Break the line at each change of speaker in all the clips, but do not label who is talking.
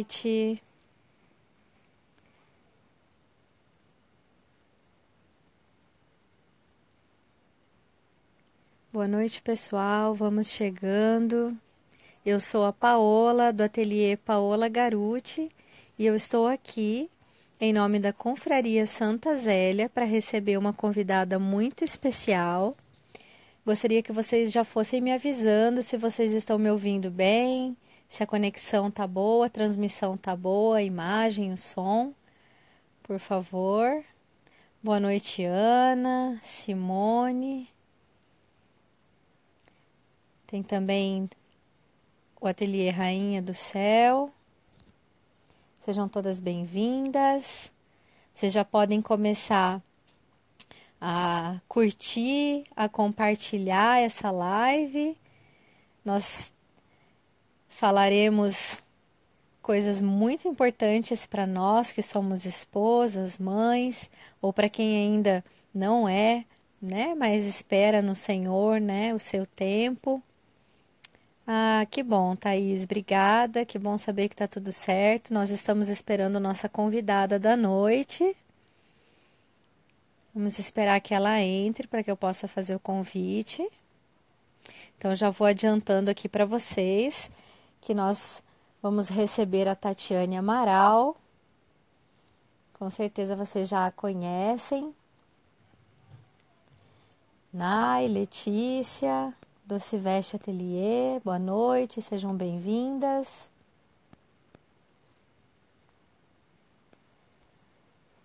noite. Boa noite, pessoal. Vamos chegando. Eu sou a Paola, do ateliê Paola Garuti, e eu estou aqui em nome da Confraria Santa Zélia para receber uma convidada muito especial. Gostaria que vocês já fossem me avisando se vocês estão me ouvindo bem, se a conexão tá boa, a transmissão tá boa, a imagem, o som, por favor. Boa noite, Ana, Simone. Tem também o ateliê Rainha do Céu. Sejam todas bem-vindas. Vocês já podem começar a curtir, a compartilhar essa live. Nós falaremos coisas muito importantes para nós que somos esposas, mães, ou para quem ainda não é, né, mas espera no Senhor, né, o seu tempo. Ah, que bom, Thaís, obrigada, que bom saber que está tudo certo. Nós estamos esperando nossa convidada da noite. Vamos esperar que ela entre para que eu possa fazer o convite. Então, já vou adiantando aqui para vocês que nós vamos receber a Tatiane Amaral. Com certeza vocês já a conhecem. Nai, Letícia, Dociveste Atelier, boa noite, sejam bem-vindas.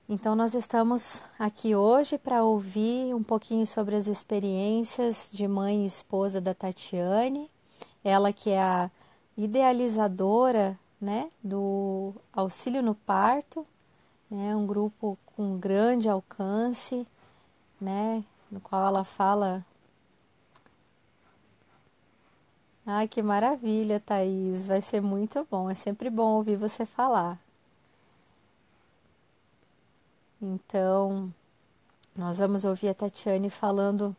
Então, nós estamos aqui hoje para ouvir um pouquinho sobre as experiências de mãe e esposa da Tatiane. Ela que é a idealizadora, né, do Auxílio no Parto, né, um grupo com grande alcance, né, no qual ela fala... Ai, que maravilha, Thaís, vai ser muito bom, é sempre bom ouvir você falar. Então, nós vamos ouvir a Tatiane falando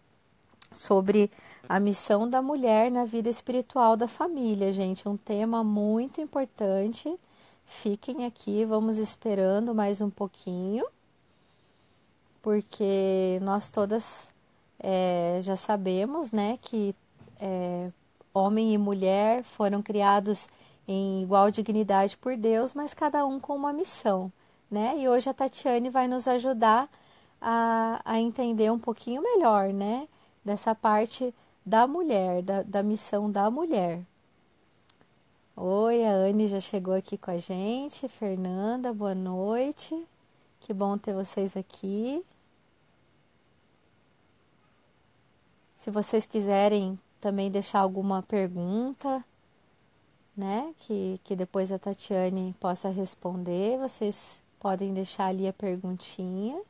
sobre a missão da mulher na vida espiritual da família, gente. Um tema muito importante. Fiquem aqui, vamos esperando mais um pouquinho, porque nós todas já sabemos, né, que homem e mulher foram criados em igual dignidade por Deus, mas cada um com uma missão, né? E hoje a Tatiane vai nos ajudar a entender um pouquinho melhor, né? Dessa parte da mulher, da missão da mulher. Oi, a Anne já chegou aqui com a gente. Fernanda, boa noite. Que bom ter vocês aqui. Se vocês quiserem também deixar alguma pergunta, né, que depois a Tatiane possa responder, vocês podem deixar ali a perguntinha,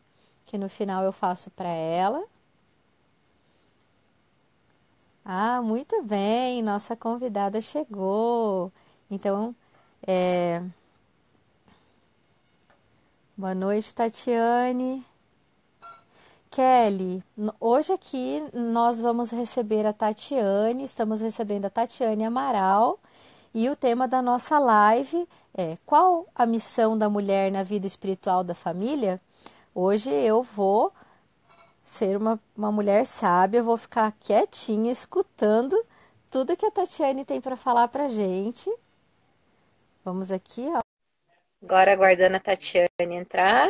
que no final eu faço para ela. Ah, muito bem, nossa convidada chegou. Então, boa noite, Tatiane. Kelly, hoje aqui nós vamos receber a Tatiane, estamos recebendo a Tatiane Amaral, e o tema da nossa live é: qual a missão da mulher na vida espiritual da família? Hoje eu vou ser uma mulher sábia, eu vou ficar quietinha, escutando tudo que a Tatiane tem para falar para gente. Vamos aqui, ó. Agora aguardando a Tatiane entrar.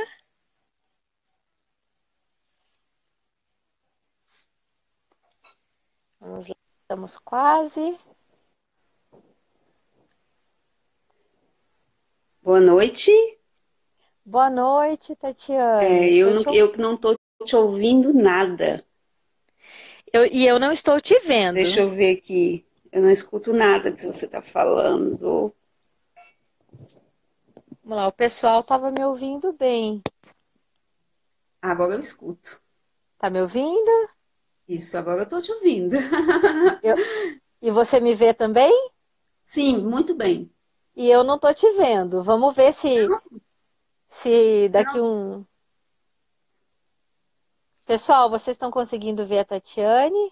Vamos lá, estamos quase.
Boa noite.
Boa noite, Tatiane.
Eu que não estou te ouvindo nada.
E eu não estou te
Deixa
vendo.
eu ver aqui. Eu não escuto nada que você está falando.
Vamos lá, o pessoal estava me ouvindo bem.
Agora eu escuto.
Tá me ouvindo?
Isso, agora eu estou te ouvindo.
Eu- E você me vê também?
Sim, muito bem.
E eu não tô te vendo. Vamos ver se
Você
daqui
não-
um... Pessoal, vocês estão conseguindo ver a Tatiane?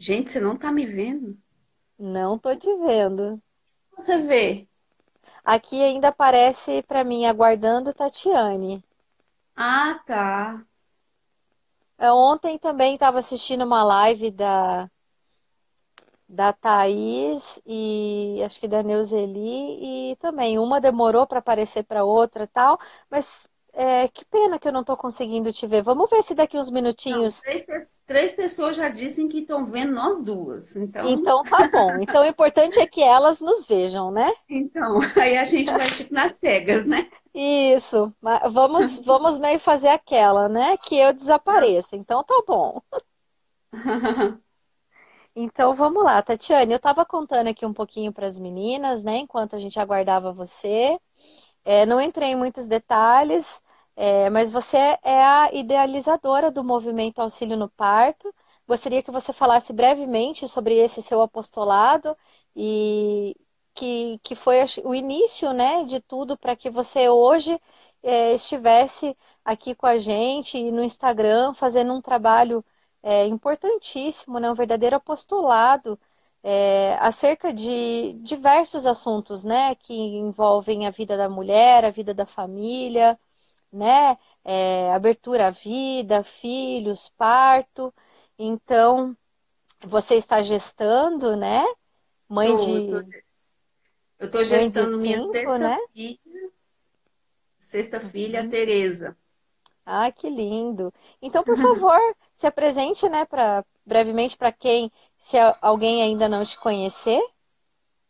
Gente, você não tá me vendo?
Não tô te vendo.
Você vê?
Aqui ainda aparece para mim aguardando Tatiane.
Ah, tá.
Ontem também estava assistindo uma live da Thaís e acho que da Neuzeli e também uma demorou para aparecer para outra tal, mas que pena que eu não estou conseguindo te ver. Vamos ver se daqui uns
Não,
minutinhos.
três pessoas já dizem que estão vendo nós duas.
Então tá bom. Então o importante é que elas nos vejam, né?
Então, aí a gente vai tipo nas cegas, né?
Isso. Vamos meio fazer aquela, né? Que eu desapareça. Então tá bom. Então vamos lá, Tatiane. Eu estava contando aqui um pouquinho para as meninas, né? Enquanto a gente aguardava você. Não entrei em muitos detalhes, mas você é a idealizadora do movimento Auxílio no Parto. Gostaria que você falasse brevemente sobre esse seu apostolado e que foi o início, né, de tudo para que você hoje estivesse aqui com a gente e no Instagram fazendo um trabalho importantíssimo, né, um verdadeiro apostolado acerca de diversos assuntos, né, que envolvem a vida da mulher, a vida da família, né, abertura à vida, filhos, parto. Então, você está gestando, né, mãe
Tô, eu tô,
de
eu tô
mãe de
gestando minha
5, né?
sexta filha, a
Uhum.
Tereza.
Ah, que lindo. Então, por favor, se apresente, né, brevemente para quem, se alguém ainda não te conhecer.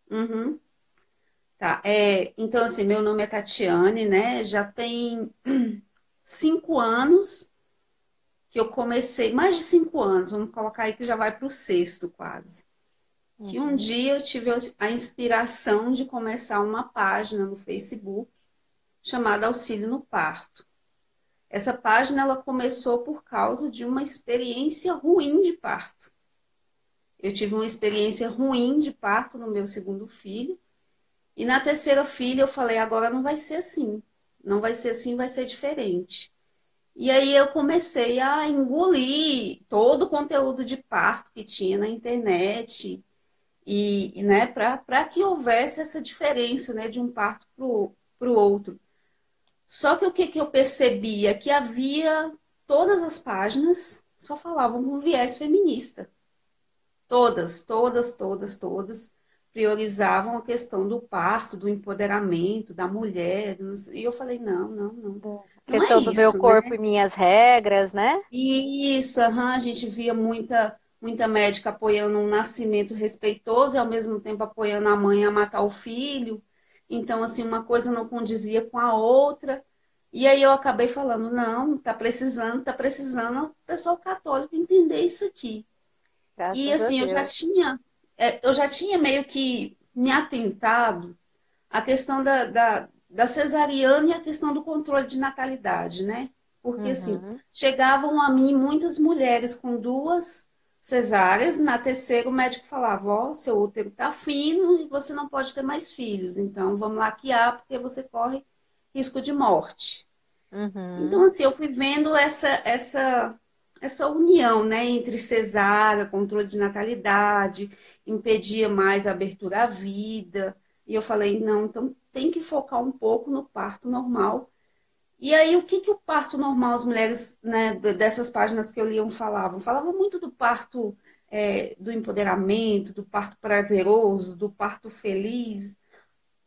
Uhum. Tá, então assim, meu nome é Tatiane, né? Já tem 5 anos que eu comecei, mais de 5 anos, vamos colocar aí que já vai para o sexto quase. Que um
Uhum,
dia eu tive a inspiração de começar uma página no Facebook chamada Auxílio no Parto. Essa página ela começou por causa de uma experiência ruim de parto. Eu tive uma experiência ruim de parto no meu segundo filho. E na terceira filha eu falei, agora não vai ser assim. Não vai ser assim, vai ser diferente. E aí eu comecei a engolir todo o conteúdo de parto que tinha na internet né, para que houvesse essa diferença, né, de um parto para o outro. Só que o que eu percebia que havia todas as páginas só falavam com viés feminista. Todas priorizavam a questão do parto, do empoderamento da mulher. E eu falei, não, não, não. Não é
questão do meu
isso, né?
corpo e minhas regras, né?
E isso, a gente via muita médica apoiando um nascimento respeitoso e ao mesmo tempo apoiando a mãe a matar o filho. Então, assim, uma coisa não condizia com a outra. E aí eu acabei falando, não, tá precisando o pessoal católico entender isso aqui. E
Graças a
assim,
Deus.
eu já tinha meio que me atentado à questão da cesariana e a questão do controle de natalidade, né? Porque assim,
Uhum.
chegavam a mim muitas mulheres com duas cesáreas, na terceira o médico falava, ó, seu útero tá fino e você não pode ter mais filhos, então vamos laquear porque você corre risco de morte. Então,
Uhum.
assim, eu fui vendo essa união, né, entre cesárea, controle de natalidade, impedia mais a abertura à vida. E eu falei, não, então tem que focar um pouco no parto normal. E aí, o que que o parto normal, as mulheres, né, dessas páginas que eu liam falavam? Falavam muito do parto, do empoderamento, do parto prazeroso, do parto feliz.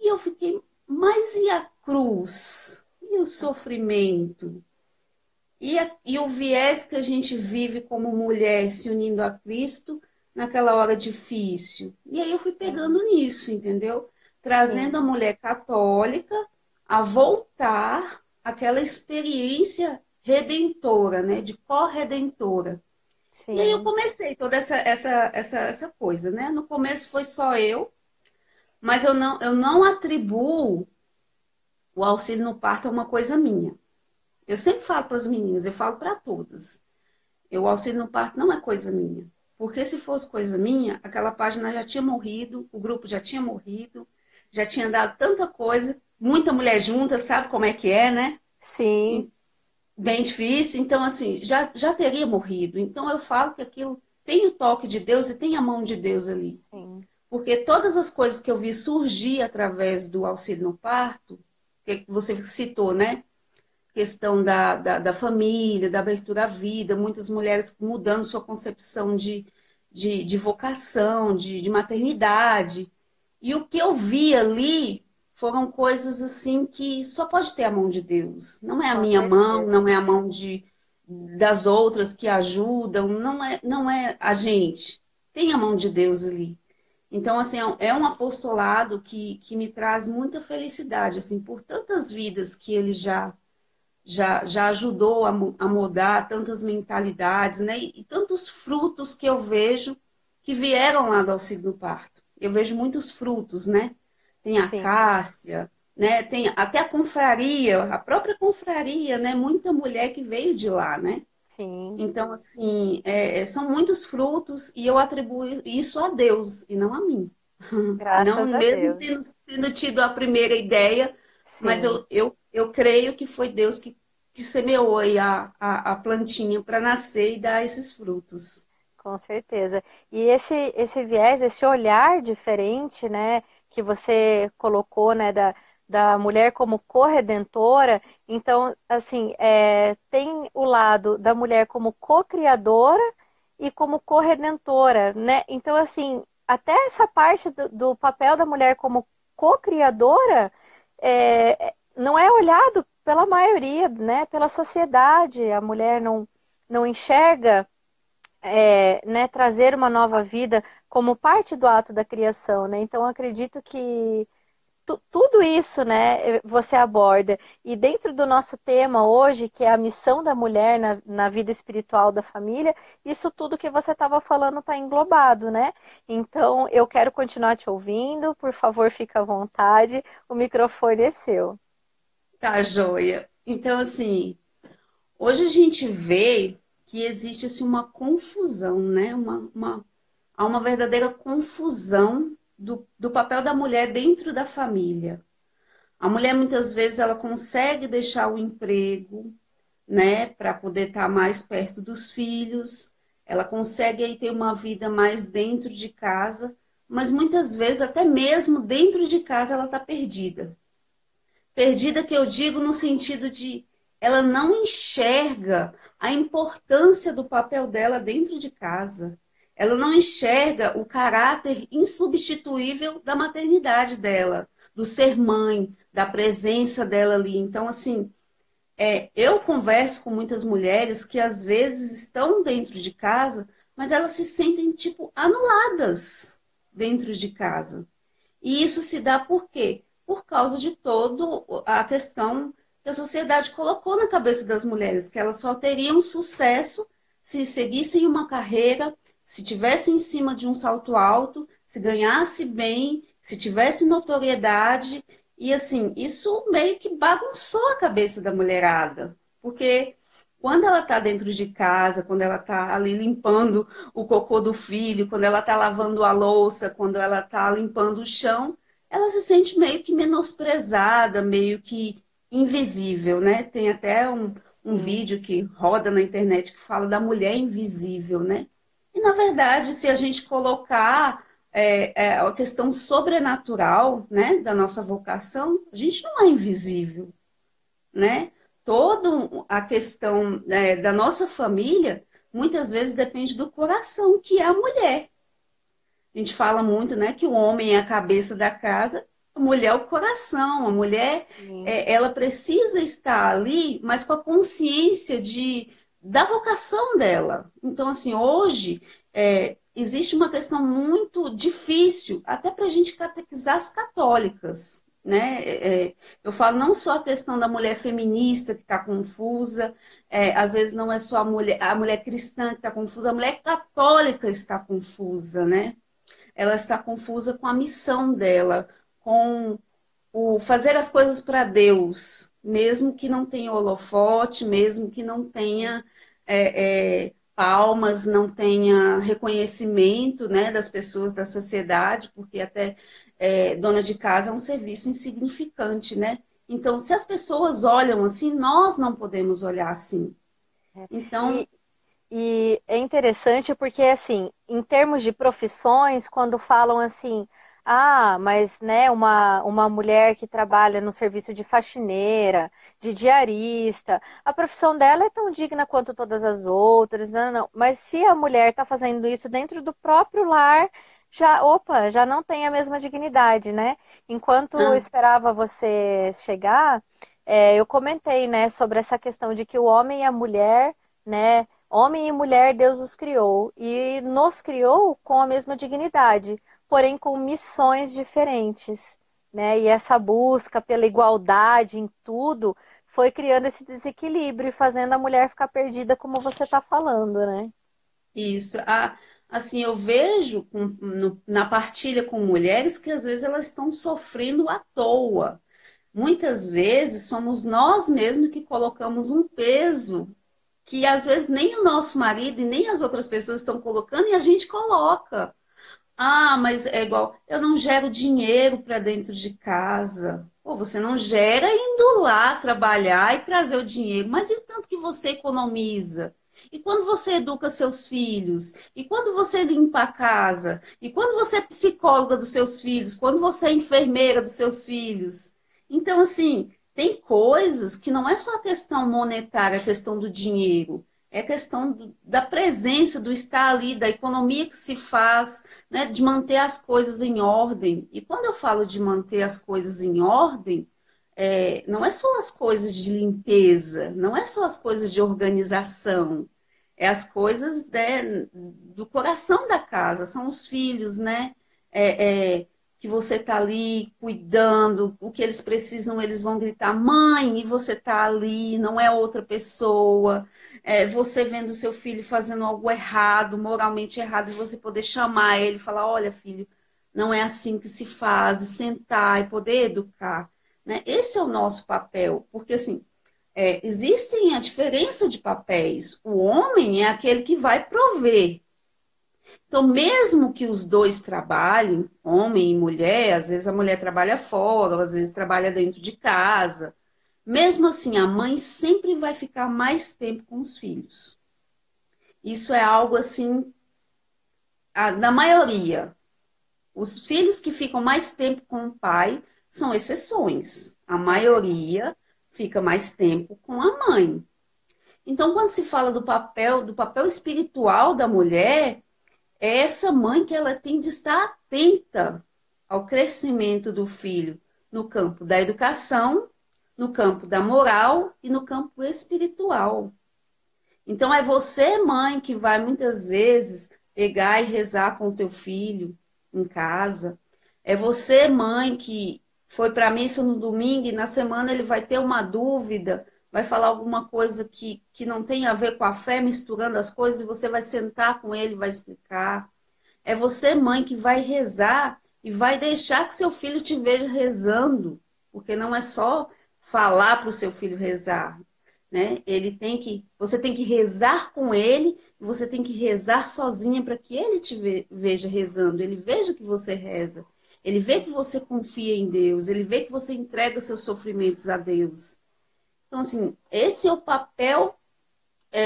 E eu fiquei, mas e a cruz? E o sofrimento? E o viés que a gente vive como mulher se unindo a Cristo naquela hora difícil. E aí eu fui pegando nisso, entendeu? Trazendo a
Sim,
mulher católica a voltar àquela experiência redentora, né? De corredentora. E aí eu
sim.
comecei toda essa coisa, né? No começo foi só eu, mas eu não atribuo o auxílio no parto a uma coisa minha. Eu sempre falo para as meninas, eu falo para todas. O auxílio no parto não é coisa minha. Porque se fosse coisa minha, aquela página já tinha morrido, o grupo já tinha morrido, já tinha dado tanta coisa, muita mulher junta, sabe como é que é, né?
Sim,
Bem difícil, então assim, já teria morrido. Então eu falo que aquilo tem o toque de Deus e tem a mão de Deus ali.
sim,
Porque todas as coisas que eu vi surgir através do auxílio no parto, que você citou, né? Questão da família, da abertura à vida, muitas mulheres mudando sua concepção de vocação, de maternidade. E o que eu vi ali foram coisas assim que só pode ter a mão de Deus. Não é a
com
minha mão,
certeza.
não é a mão das outras que ajudam, não é a gente. Tem a mão de Deus ali. Então, assim, é um apostolado que me traz muita felicidade, assim, por tantas vidas que ele já ajudou a mudar tantas mentalidades, né? E tantos frutos que eu vejo que vieram lá do auxílio do parto. Eu vejo muitos frutos, né? Tem a
Sim,
cássia, né? Tem até a confraria, a própria confraria, né? Muita mulher que veio de lá, né?
sim,
Então, assim, são muitos frutos e eu atribuo isso a Deus e não a mim. Não
graças a
mesmo
Deus.
tendo tido a primeira ideia, mas
Sim.
eu creio que foi Deus que semeou aí a plantinha para nascer e dar esses frutos.
Com certeza. E esse viés, esse olhar diferente, né, que você colocou, né, da mulher como corredentora, então, assim, tem o lado da mulher como co-criadora e como corredentora, né? Então, assim, até essa parte do papel da mulher como co-criadora não é olhado pela maioria, né, pela sociedade. A mulher não enxerga né, trazer uma nova vida como parte do ato da criação, né? Então acredito que tudo isso, né, você aborda. E dentro do nosso tema hoje, que é a missão da mulher na vida espiritual da família, isso tudo que você estava falando está englobado, né? Então eu quero continuar te ouvindo, por favor, fica à vontade, o microfone é seu.
Tá, joia. Então, assim, hoje a gente vê que existe assim, uma confusão, né? Há uma verdadeira confusão do papel da mulher dentro da família. A mulher muitas vezes ela consegue deixar o emprego, né, para poder estar mais perto dos filhos. Ela consegue aí ter uma vida mais dentro de casa, mas muitas vezes até mesmo dentro de casa ela está perdida. Perdida que eu digo no sentido de ela não enxerga a importância do papel dela dentro de casa. Ela não enxerga o caráter insubstituível da maternidade dela, do ser mãe, da presença dela ali. Então, assim, eu converso com muitas mulheres que às vezes estão dentro de casa, mas elas se sentem, tipo, anuladas dentro de casa. E isso se dá por quê? Por causa de toda a questão que a sociedade colocou na cabeça das mulheres, que elas só teriam sucesso se seguissem uma carreira, se tivessem em cima de um salto alto, se ganhasse bem, se tivesse notoriedade. E assim, isso meio que bagunçou a cabeça da mulherada. Porque quando ela está dentro de casa, quando ela está ali limpando o cocô do filho, quando ela está lavando a louça, quando ela está limpando o chão, ela se sente meio que menosprezada, meio que invisível, né? Tem até um
Sim,
vídeo que roda na internet que fala da mulher invisível, né? E, na verdade, se a gente colocar a questão sobrenatural, né, da nossa vocação, a gente não é invisível, né? Toda a questão da nossa família, muitas vezes depende do coração, que é a mulher. A gente fala muito, né, que o homem é a cabeça da casa, a mulher é o coração. A mulher,
sim,
ela precisa estar ali, mas com a consciência da vocação dela. Então, assim, hoje existe uma questão muito difícil, até para a gente catequizar as católicas, né? Eu falo não só a questão da mulher feminista que está confusa, às vezes não é só a mulher cristã que está confusa, a mulher católica está confusa, né? Ela está confusa com a missão dela, com o fazer as coisas para Deus, mesmo que não tenha holofote, mesmo que não tenha palmas, não tenha reconhecimento, né, das pessoas da sociedade, porque até dona de casa é um serviço insignificante, né? Então, se as pessoas olham assim, nós não podemos olhar assim.
é.
Então,
E é interessante porque, assim, em termos de profissões, quando falam assim, ah, mas né, uma mulher que trabalha no serviço de faxineira, de diarista, a profissão dela é tão digna quanto todas as outras, não, não. Mas se a mulher está fazendo isso dentro do próprio lar, já, opa, já não tem a mesma dignidade, né? Enquanto eu
Ah,
esperava você chegar, eu comentei, né, sobre essa questão de que o homem e a mulher, né, homem e mulher, Deus os criou e nos criou com a mesma dignidade, porém com missões diferentes, né? E essa busca pela igualdade em tudo foi criando esse desequilíbrio e fazendo a mulher ficar perdida, como você está falando, né?
isso. Assim, eu vejo na partilha com mulheres que às vezes elas estão sofrendo à toa. Muitas vezes somos nós mesmos que colocamos um peso que às vezes nem o nosso marido e nem as outras pessoas estão colocando e a gente coloca. Ah, mas é igual, eu não gero dinheiro para dentro de casa. Pô, você não gera indo lá trabalhar e trazer o dinheiro, mas e o tanto que você economiza? E quando você educa seus filhos? E quando você limpa a casa? E quando você é psicóloga dos seus filhos? Quando você é enfermeira dos seus filhos? Então, assim, tem coisas que não é só a questão monetária, a questão do dinheiro. É questão da presença, do estar ali, da economia que se faz, né, de manter as coisas em ordem. E quando eu falo de manter as coisas em ordem, não é só as coisas de limpeza, não é só as coisas de organização, é as coisas, né, do coração da casa, são os filhos, né? Que você está ali cuidando, o que eles precisam, eles vão gritar, mãe, e você está ali, não é outra pessoa. Você vendo seu filho fazendo algo errado, moralmente errado, e você poder chamar ele e falar, olha, filho, não é assim que se faz, e sentar e poder educar. Né? Esse é o nosso papel, porque assim, existem a diferença de papéis. O homem é aquele que vai prover. Então, mesmo que os dois trabalhem, homem e mulher, às vezes a mulher trabalha fora, às vezes trabalha dentro de casa, mesmo assim, a mãe sempre vai ficar mais tempo com os filhos. Isso é algo assim, na maioria. Os filhos que ficam mais tempo com o pai são exceções. A
É verdade.
maioria fica mais tempo com a mãe. Então, quando se fala do papel espiritual da mulher, é essa mãe que ela tem de estar atenta ao crescimento do filho no campo da educação, no campo da moral e no campo espiritual. Então, é você, mãe, que vai muitas vezes pegar e rezar com o teu filho em casa. É você, mãe, que foi para a missa no domingo e na semana ele vai ter uma dúvida, vai falar alguma coisa que não tem a ver com a fé, misturando as coisas, e você vai sentar com ele, vai explicar. É você, mãe, que vai rezar e vai deixar que seu filho te veja rezando, porque não é só falar para o seu filho rezar, né? Você tem que rezar com ele, e você tem que rezar sozinha para que ele te veja rezando, ele veja que você reza, ele vê que você confia em Deus, ele vê que você entrega seus sofrimentos a Deus. Então, assim, esse é o papel.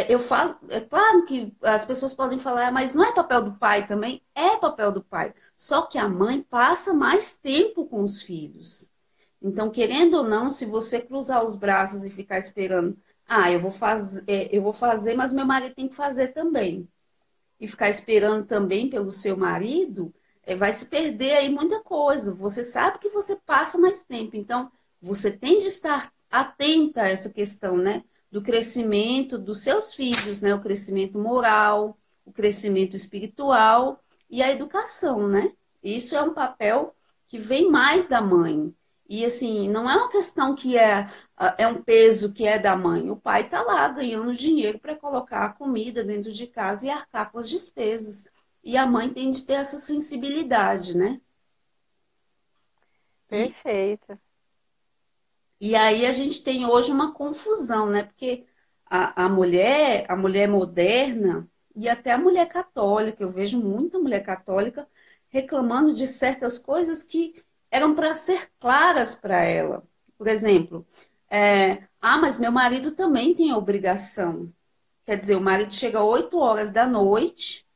Eu falo, é claro que as pessoas podem falar, "Ah, mas não é papel do pai também?" É papel do pai. Só que a mãe passa mais tempo com os filhos. Então, querendo ou não, se você cruzar os braços e ficar esperando, eu vou fazer, mas meu marido tem que fazer também. E ficar esperando também pelo seu marido, vai se perder aí muita coisa. Você sabe que você passa mais tempo, então você tem de estar atenta a essa questão, né? Do crescimento dos seus filhos, né? O crescimento moral, o crescimento espiritual e a educação, né? Isso é um papel que vem mais da mãe. E assim, não é uma questão que é um peso que é da mãe. O pai está lá ganhando dinheiro para colocar a comida dentro de casa e arcar com as despesas. E a mãe tem de ter essa sensibilidade, né? E,
Perfeito.
e aí a gente tem hoje uma confusão, né? Porque a mulher moderna e até a mulher católica, eu vejo muita mulher católica reclamando de certas coisas que eram para ser claras para ela. Por exemplo, mas meu marido também tem a obrigação. Quer dizer, o marido chega 8 horas da noite,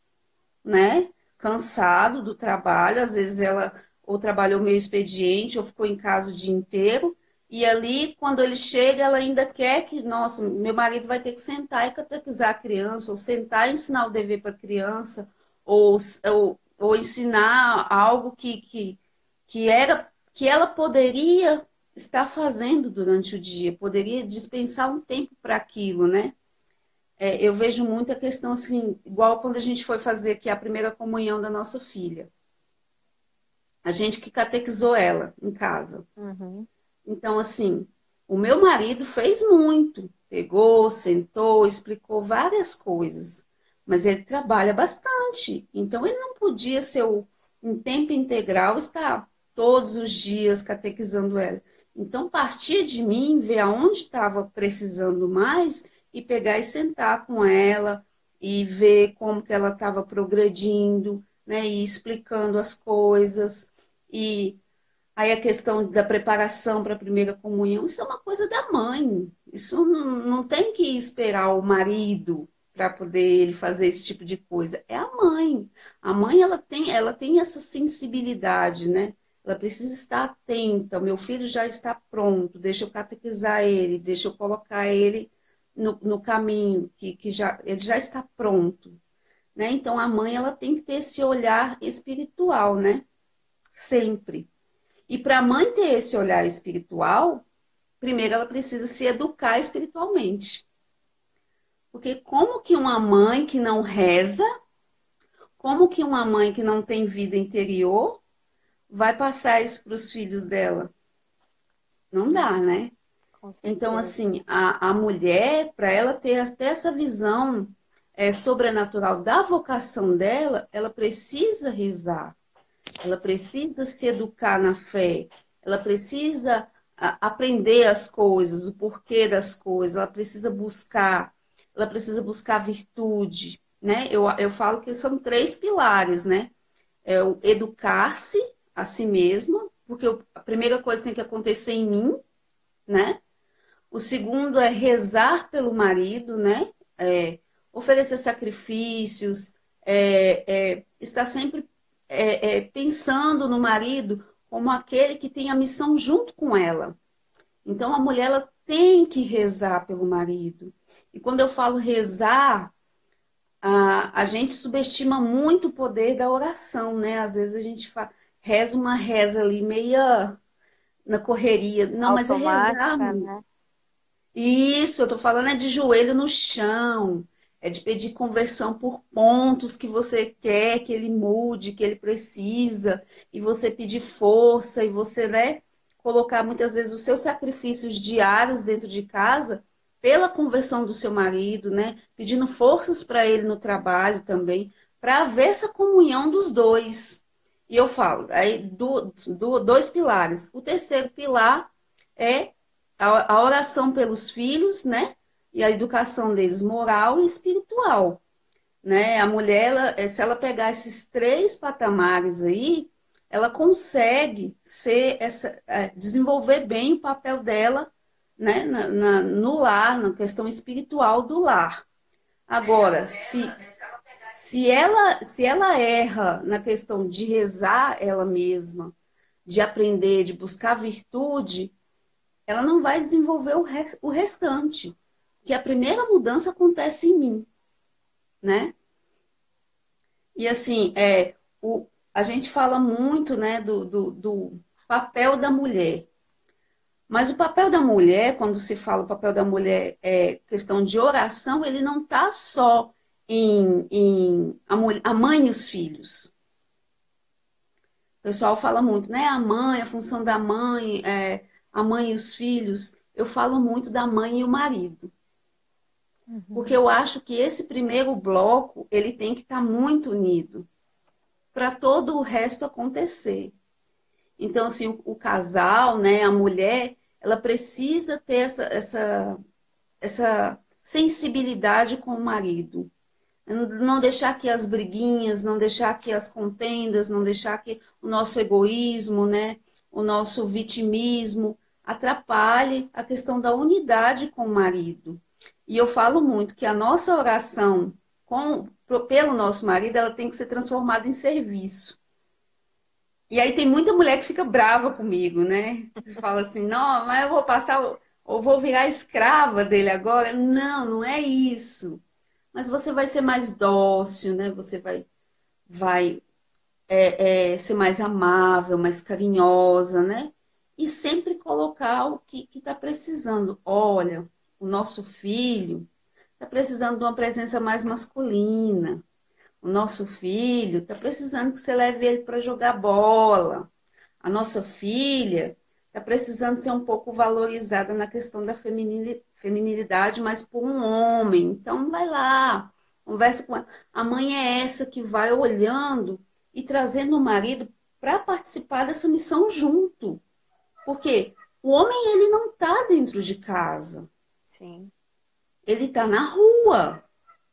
né? Cansado do trabalho, às vezes ela ou trabalhou meio expediente ou ficou em casa o dia inteiro. E ali, quando ele chega, ela ainda quer que, nossa, meu marido vai ter que sentar e catequizar a criança, ou sentar e ensinar o dever para a criança, ou ensinar algo que ela poderia estar fazendo durante o dia, poderia dispensar um tempo para aquilo, né? Eu vejo muita questão assim, igual quando a gente foi fazer aqui a primeira comunhão da nossa filha. A gente que catequizou ela em casa.
Uhum.
Então, assim, o meu marido fez muito. Pegou, sentou, explicou várias coisas. Mas ele trabalha bastante. Então, ele não podia ser em tempo integral estar todos os dias catequizando ela. Então, partia de mim, ver aonde estava precisando mais e pegar e sentar com ela e ver como que ela estava progredindo, né? E explicando as coisas. E aí a questão da preparação para a primeira comunhão, isso é uma coisa da mãe. Isso não tem que esperar o marido para poder ele fazer esse tipo de coisa. É a mãe. A mãe ela tem essa sensibilidade, né? Ela precisa estar atenta. Meu filho já está pronto, deixa eu catequizar ele, deixa eu colocar ele no caminho, ele já está pronto. Né? Então a mãe ela tem que ter esse olhar espiritual, né? Sempre. E para a mãe ter esse olhar espiritual, primeiro ela precisa se educar espiritualmente. Porque como que uma mãe que não reza, como que uma mãe que não tem vida interior vai passar isso para os filhos dela? Não dá, né?
Com
Então,
certeza.
assim, a mulher, para ela ter até essa visão sobrenatural da vocação dela, ela precisa rezar. Ela precisa se educar na fé, ela precisa aprender as coisas, o porquê das coisas, ela precisa buscar virtude, né? Eu falo que são 3 pilares, né? É o educar-se a si mesma, porque a primeira coisa que tem que acontecer em mim, né? O segundo é rezar pelo marido, né? Oferecer sacrifícios, estar sempre pensando no marido como aquele que tem a missão junto com ela. Então a mulher ela tem que rezar pelo marido. E quando eu falo rezar, a gente subestima muito o poder da oração, né? Às vezes a gente reza uma reza ali meia na correria. Não, mas é rezar,
Automática, né?
isso, eu tô falando é de joelho no chão, é de pedir conversão por pontos que você quer que ele mude, que ele precisa, e você pedir força, e você, né, colocar muitas vezes os seus sacrifícios diários dentro de casa pela conversão do seu marido, né, pedindo forças para ele no trabalho também, para haver essa comunhão dos dois. E eu falo, aí, 2 pilares. O terceiro pilar é a oração pelos filhos, né? E a educação deles moral e espiritual, né? A mulher, se ela pegar esses 3 patamares aí, ela consegue desenvolver bem o papel dela, né? No lar, na questão espiritual do lar. Agora, se ela erra na questão de rezar ela mesma, de aprender, de buscar virtude, ela não vai desenvolver o restante. Que a primeira mudança acontece em mim, né? E assim, a gente fala muito, né, do papel da mulher. Mas o papel da mulher, quando se fala o papel da mulher questão de oração, ele não está só em a mãe e os filhos. O pessoal fala muito, né? A mãe, a função da mãe, a mãe e os filhos. Eu falo muito da mãe e o marido. Porque
Uhum.
eu acho que esse primeiro bloco, ele tem que estar muito unido para todo o resto acontecer. Então, assim, o casal, né, a mulher, ela precisa ter essa sensibilidade com o marido. Não deixar que as briguinhas, não deixar que as contendas, não deixar que o nosso egoísmo, né, o nosso vitimismo atrapalhe a questão da unidade com o marido. E eu falo muito que a nossa oração pelo nosso marido, ela tem que ser transformada em serviço. E aí tem muita mulher que fica brava comigo, né? Que fala assim, não, mas eu vou passar, ou vou virar escrava dele agora. Não, não é isso. Mas você vai ser mais dócil, né? Você vai ser mais amável, mais carinhosa, né? E sempre colocar o que está precisando. Olha, o nosso filho está precisando de uma presença mais masculina. O nosso filho está precisando que você leve ele para jogar bola. A nossa filha está precisando ser um pouco valorizada na questão da feminilidade, mas por um homem. Então, vai lá, conversa com ela. A mãe é essa que vai olhando e trazendo o marido para participar dessa missão junto. Porque o homem, ele não está dentro de casa.
Sim.
Ele está na rua.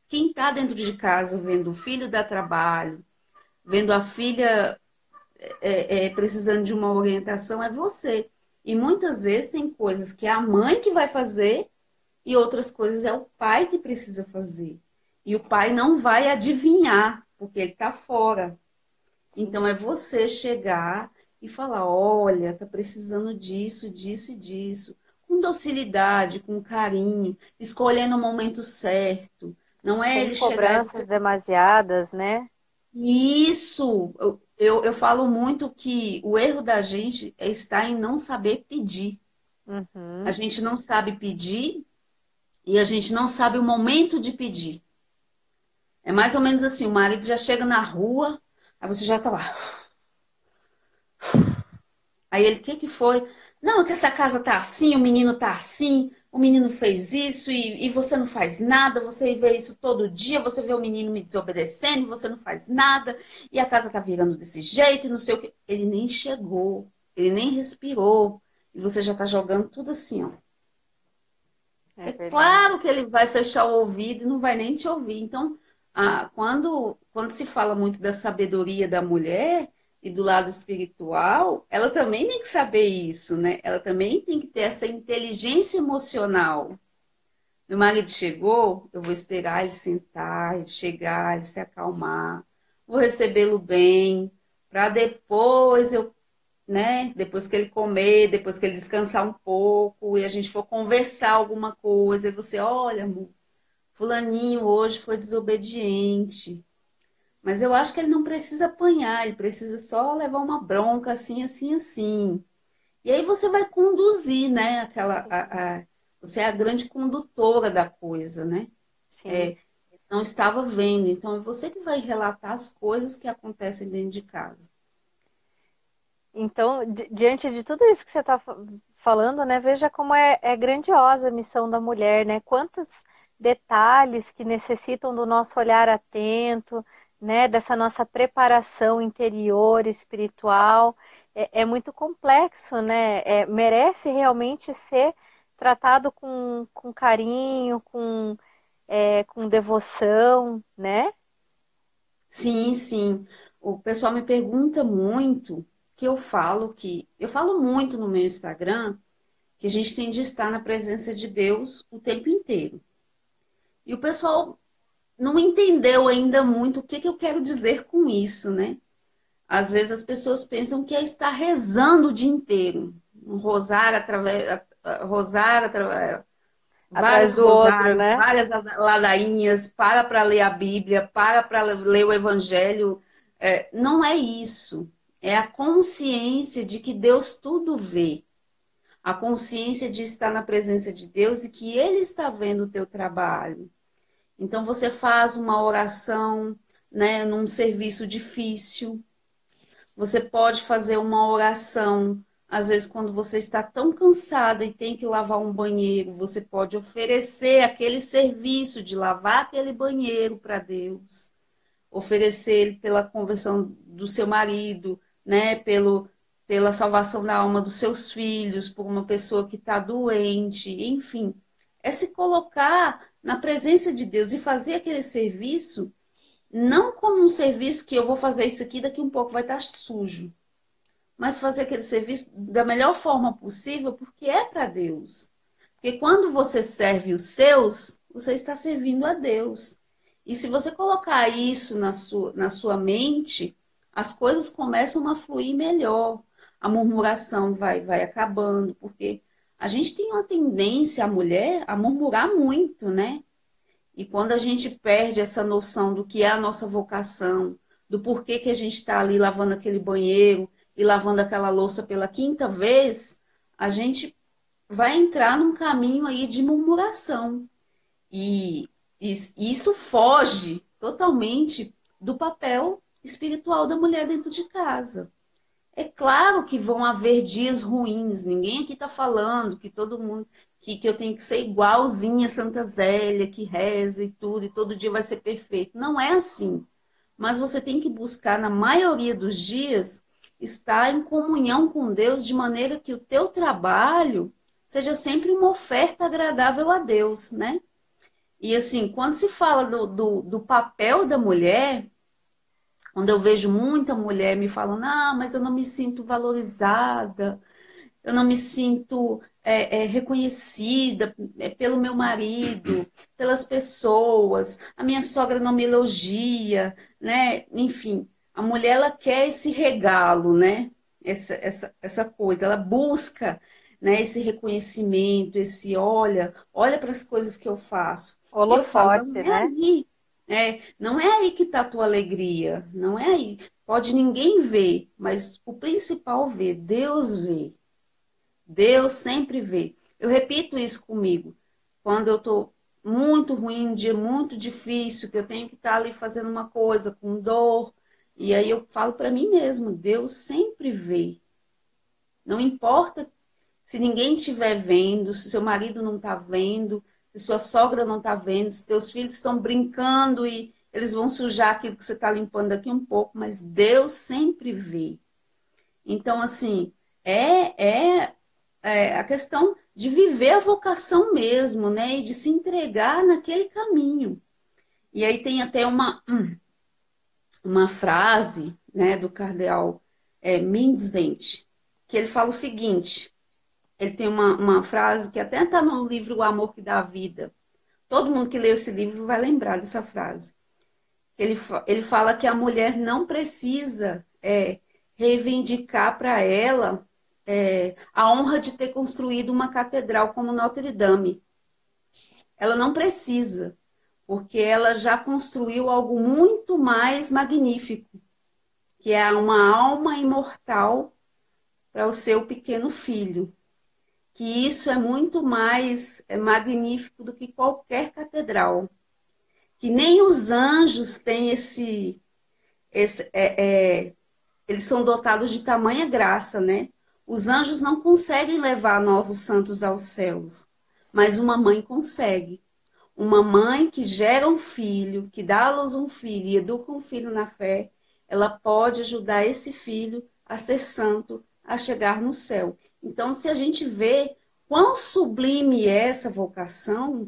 Quem está dentro de casa vendo o filho dar trabalho, vendo a filha precisando de uma orientação, é você. E muitas vezes tem coisas que é a mãe que vai fazer e outras coisas é o pai que precisa fazer. E o pai não vai adivinhar, porque ele está fora.
Sim.
Então é você chegar e falar, olha, tá precisando disso, disso e disso. Com docilidade, com carinho, escolhendo o momento certo. Não é
Sem
ele chegar e
cobranças demasiadas, né?
isso, eu falo muito que o erro da gente é estar em não saber pedir. A
Uhum.
gente não sabe pedir e a gente não sabe o momento de pedir. É mais ou menos assim, o marido já chega na rua, aí você já tá lá. Aí ele, o que que foi? Não, é que essa casa tá assim, o menino tá assim, o menino fez isso e você não faz nada, você vê isso todo dia, você vê o menino me desobedecendo, você não faz nada, e a casa tá virando desse jeito, e não sei o que. Ele nem chegou, ele nem respirou, e você já tá jogando tudo assim, ó.
É
É
verdade.
claro que ele vai fechar o ouvido e não vai nem te ouvir. Então, quando se fala muito da sabedoria da mulher e do lado espiritual, ela também tem que saber isso, né? Ela também tem que ter essa inteligência emocional. Meu marido chegou, eu vou esperar ele sentar, ele chegar, ele se acalmar, vou recebê-lo bem, para depois eu, né? Depois que ele comer, depois que ele descansar um pouco e a gente for conversar alguma coisa, e você, olha, amor, fulaninho hoje foi desobediente. Mas eu acho que ele não precisa apanhar, ele precisa só levar uma bronca assim, assim, assim. E aí você vai conduzir, né? Você é a grande condutora da coisa, né?
Sim.
É, não estava vendo, então é você que vai relatar as coisas que acontecem dentro de casa.
Então, diante de tudo isso que você está falando, né, veja como é grandiosa a missão da mulher, né? Quantos detalhes que necessitam do nosso olhar atento, né, dessa nossa preparação interior, espiritual. É muito complexo, né? Merece realmente ser tratado com carinho, com devoção, né?
Sim, sim. O pessoal me pergunta muito que eu falo muito no meu Instagram que a gente tem de estar na presença de Deus o tempo inteiro. E o pessoal não entendeu ainda muito o que que eu quero dizer com isso, né? Às vezes as pessoas pensam que é estar rezando o dia inteiro, um rosário
Atrás
vários
do outro,
rosários,
né?
várias ladainhas, para ler a Bíblia, para ler o Evangelho. Não é isso. É a consciência de que Deus tudo vê. A consciência de estar na presença de Deus e que Ele está vendo o teu trabalho. Então você faz uma oração, né, num serviço difícil. Você pode fazer uma oração, às vezes, quando você está tão cansada e tem que lavar um banheiro, você pode oferecer aquele serviço de lavar aquele banheiro para Deus, oferecer ele pela conversão do seu marido, né? Pela salvação da alma dos seus filhos, por uma pessoa que está doente, enfim. É se colocar na presença de Deus e fazer aquele serviço não como um serviço que eu vou fazer isso aqui, daqui um pouco vai estar sujo, mas fazer aquele serviço da melhor forma possível, porque é para Deus. Porque quando você serve os seus, você está servindo a Deus. E se você colocar isso na sua mente, as coisas começam a fluir melhor. A murmuração vai acabando, porque a gente tem uma tendência, a mulher, a murmurar muito, né? E quando a gente perde essa noção do que é a nossa vocação, do porquê que a gente está ali lavando aquele banheiro e lavando aquela louça pela quinta vez, a gente vai entrar num caminho aí de murmuração. E, e isso foge totalmente do papel espiritual da mulher dentro de casa. É claro que vão haver dias ruins, ninguém aqui está falando que todo mundo, que eu tenho que ser igualzinha a Santa Zélia, que reza e todo dia vai ser perfeito. Não é assim. Mas você tem que buscar, na maioria dos dias, estar em comunhão com Deus, de maneira que o teu trabalho seja sempre uma oferta agradável a Deus, né? E assim, quando se fala do papel da mulher, quando eu vejo muita mulher me falando, ah, mas eu não me sinto valorizada, eu não me sinto reconhecida pelo meu marido, pelas pessoas, a minha sogra não me elogia, né? Enfim, a mulher ela quer esse regalo, né? Essa coisa, ela busca, né, esse reconhecimento, esse olha para as coisas que eu faço. E eu falo, não
Holofote,
é
né?
aí, não é aí que está a tua alegria, não é aí. Pode ninguém ver, mas o principal vê, Deus vê. Deus sempre vê. Eu repito isso comigo. Quando eu estou muito ruim, um dia muito difícil, que eu tenho que estar ali fazendo uma coisa com dor, e aí eu falo para mim mesmo, Deus sempre vê. Não importa se ninguém estiver vendo, se seu marido não está vendo, se sua sogra não está vendo, se teus filhos estão brincando e eles vão sujar aquilo que você está limpando daqui um pouco, mas Deus sempre vê. Então, assim, é a questão de viver a vocação mesmo, né? E de se entregar naquele caminho. E aí tem até uma frase, né, do cardeal Mindsent, que ele fala o seguinte, ele tem uma frase que até está no livro O Amor que Dá a Vida. Todo mundo que lê esse livro vai lembrar dessa frase. Ele fala que a mulher não precisa reivindicar para ela a honra de ter construído uma catedral como Notre Dame. Ela não precisa, porque ela já construiu algo muito mais magnífico, que é uma alma imortal para o seu pequeno filho. Que isso é muito mais magnífico do que qualquer catedral. Que nem os anjos têm eles são dotados de tamanha graça, né? Os anjos não conseguem levar novos santos aos céus, mas uma mãe consegue. Uma mãe que gera um filho, que dá à luz um filho e educa um filho na fé, ela pode ajudar esse filho a ser santo, a chegar no céu. Então, se a gente vê quão sublime é essa vocação,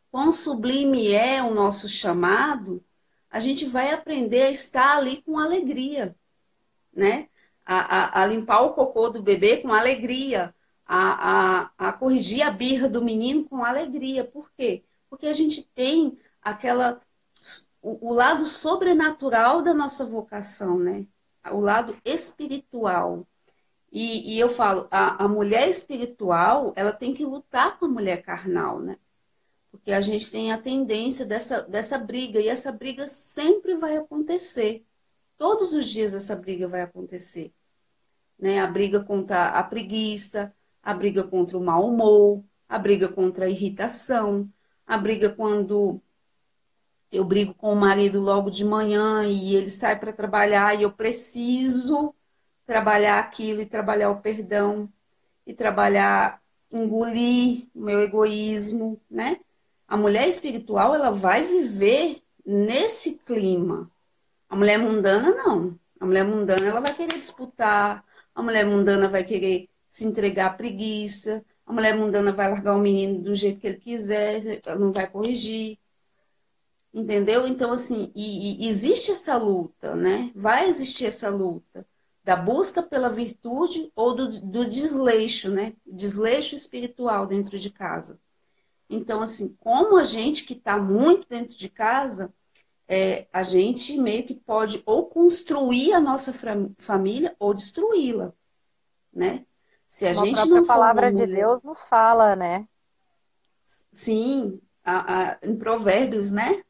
quão sublime é o nosso chamado, a gente vai aprender a estar ali com alegria, né? A limpar o cocô do bebê com alegria, a corrigir a birra do menino com alegria. Por quê? Porque a gente tem o lado sobrenatural da nossa vocação, né? O lado espiritual. E eu falo, a mulher espiritual, ela tem que lutar com a mulher carnal, né? Porque a gente tem a tendência dessa briga, e essa briga sempre vai acontecer. Todos os dias essa briga vai acontecer, né? A briga contra a preguiça, a briga contra o mau humor, a briga contra a irritação, a briga quando eu brigo com o marido logo de manhã e ele sai para trabalhar e eu preciso trabalhar aquilo e trabalhar o perdão e trabalhar, engolir o meu egoísmo, né? A mulher espiritual, ela vai viver nesse clima. A mulher mundana, não. A mulher mundana, ela vai querer disputar. A mulher mundana vai querer se entregar à preguiça. A mulher mundana vai largar o menino do jeito que ele quiser, ela não vai corrigir. Entendeu? Então, assim, e existe essa luta, né? Vai existir essa luta da busca pela virtude ou do desleixo, né? Desleixo espiritual dentro de casa. Então, assim, como a gente que está muito dentro de casa, a gente meio que pode ou construir a nossa família ou destruí-la, né? Se a
Como a
gente
própria
não for uma
palavra de
mulher,
Deus nos fala, né?
sim, em Provérbios, né?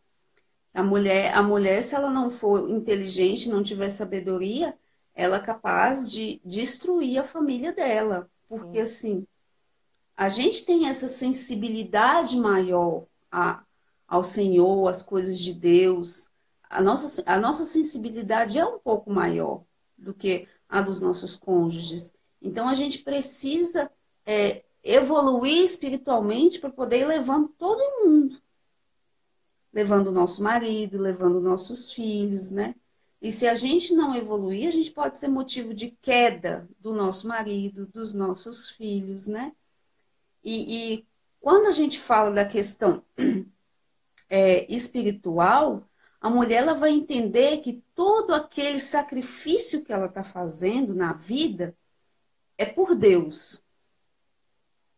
A mulher, se ela não for inteligente, não tiver sabedoria, ela é capaz de destruir a família dela. Porque,
Sim,
assim, a gente tem essa sensibilidade maior ao Senhor, às coisas de Deus. A nossa sensibilidade é um pouco maior do que a dos nossos cônjuges. Então, a gente precisa evoluir espiritualmente para poder ir levando todo mundo, levando o nosso marido, levando nossos filhos, né? E se a gente não evoluir, a gente pode ser motivo de queda do nosso marido, dos nossos filhos, né? E quando a gente fala da questão espiritual, a mulher ela vai entender que todo aquele sacrifício que ela está fazendo na vida é por Deus,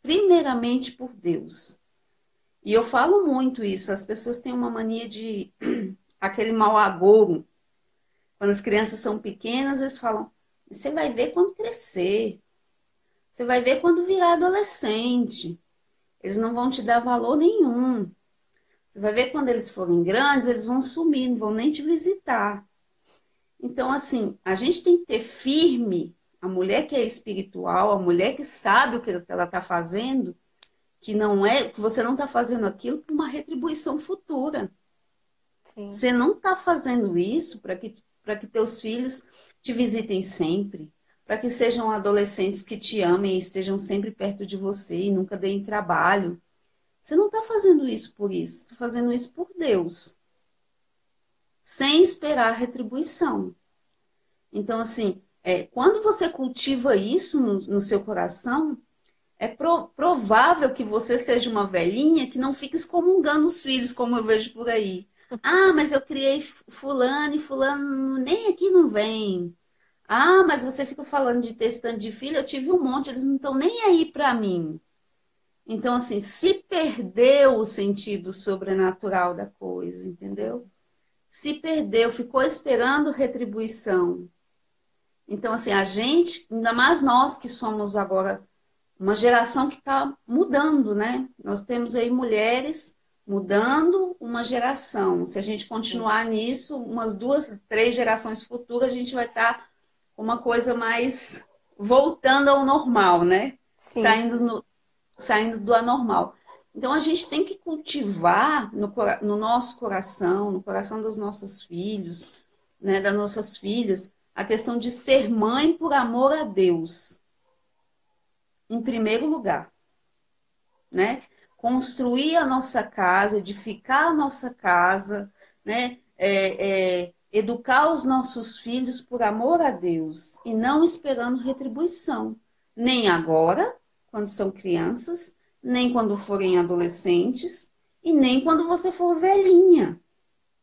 primeiramente por Deus. E eu falo muito isso, as pessoas têm uma mania de aquele mau agouro. Quando as crianças são pequenas, eles falam: você vai ver quando crescer, você vai ver quando virar adolescente. Eles não vão te dar valor nenhum. Você vai ver quando eles forem grandes, eles vão sumir, não vão nem te visitar. Então, assim, a gente tem que ter firme a mulher que é espiritual, a mulher que sabe o que ela está fazendo, que não é, que você não está fazendo aquilo por uma retribuição futura.
sim.
Você não está fazendo isso para que teus filhos te visitem sempre, para que sejam adolescentes que te amem e estejam sempre perto de você e nunca deem trabalho. Você não está fazendo isso por isso, está fazendo isso por Deus, sem esperar retribuição. Então, assim, quando você cultiva isso no seu coração, é provável que você seja uma velhinha que não fique excomungando os filhos, como eu vejo por aí. Ah, mas eu criei fulano e fulano nem aqui não vem. Ah, mas você fica falando de ter esse tanto de filho, eu tive um monte, eles não estão nem aí para mim. Então, assim, se perdeu o sentido sobrenatural da coisa, entendeu?
Sim.
Se perdeu, ficou esperando retribuição. Então, assim, a gente, ainda mais nós que somos agora uma geração que está mudando, né? Nós temos aí mulheres mudando uma geração. Se a gente
Sim,
continuar nisso, umas 2, 3 gerações futuras, a gente vai estar com uma coisa mais voltando ao normal, né?
sim,
Saindo do anormal. Então, a gente tem que cultivar no nosso coração, no coração dos nossos filhos, né, das nossas filhas, a questão de ser mãe por amor a Deus, em primeiro lugar, né? Construir a nossa casa, edificar a nossa casa, né? Educar os nossos filhos por amor a Deus e não esperando retribuição, nem agora, quando são crianças, nem quando forem adolescentes e nem quando você for velhinha.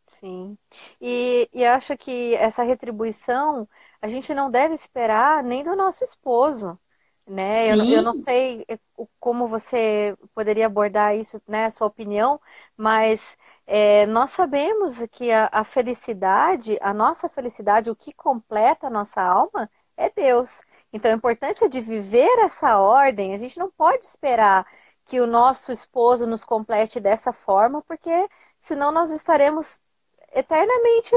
sim. E acho que essa retribuição a gente não deve esperar nem do nosso esposo, né? Eu não
Sim,
sei como você poderia abordar isso, né? A sua opinião, mas nós sabemos que a felicidade, a nossa felicidade, o que completa a nossa alma é Deus. Então, a importância de viver essa ordem, a gente não pode esperar que o nosso esposo nos complete dessa forma, porque senão nós estaremos eternamente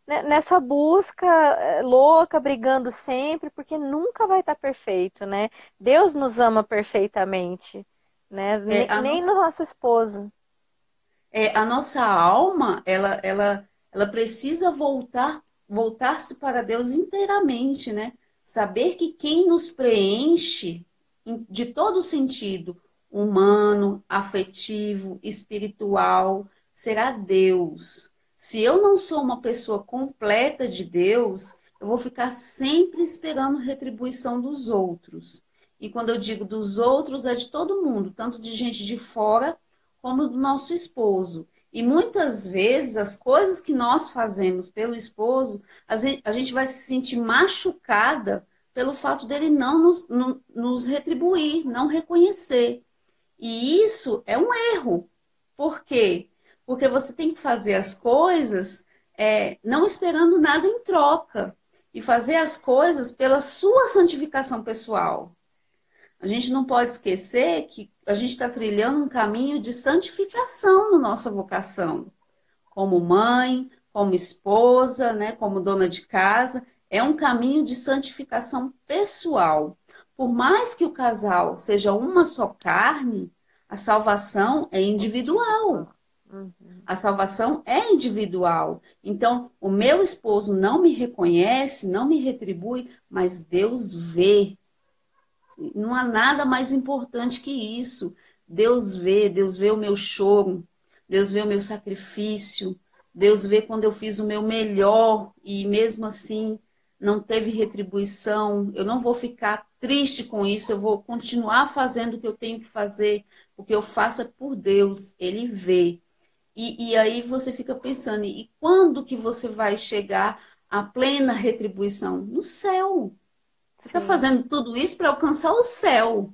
nessa busca louca, brigando sempre, porque nunca vai estar perfeito, né? Deus nos ama perfeitamente, né?
é, a,
Nem no
nossa,
nosso esposo.
a nossa alma, ela precisa voltar-se para Deus inteiramente, né? Saber que quem nos preenche de todo sentido, humano, afetivo, espiritual, será Deus. Se eu não sou uma pessoa completa de Deus, eu vou ficar sempre esperando retribuição dos outros. E quando eu digo dos outros, é de todo mundo, tanto de gente de fora como do nosso esposo. E muitas vezes as coisas que nós fazemos pelo esposo, a gente vai se sentir machucada pelo fato dele não nos retribuir, não reconhecer. E isso é um erro. Por quê? Porque você tem que fazer as coisas não esperando nada em troca. E fazer as coisas pela sua santificação pessoal. A gente não pode esquecer que a gente está trilhando um caminho de santificação na nossa vocação. Como mãe, como esposa, né, como dona de casa. É um caminho de santificação pessoal. Por mais que o casal seja uma só carne, a salvação é individual.
Uhum.
A salvação é individual. Então, o meu esposo não me reconhece, não me retribui, mas Deus vê. Não há nada mais importante que isso. Deus vê o meu choro, Deus vê o meu sacrifício, Deus vê quando eu fiz o meu melhor e mesmo assim não teve retribuição. Eu não vou ficar triste com isso, eu vou continuar fazendo o que eu tenho que fazer, o que eu faço é por Deus, Ele vê. E aí você fica pensando, e quando que você vai chegar à plena retribuição? No céu. Você está
Sim,
fazendo tudo isso para alcançar o céu,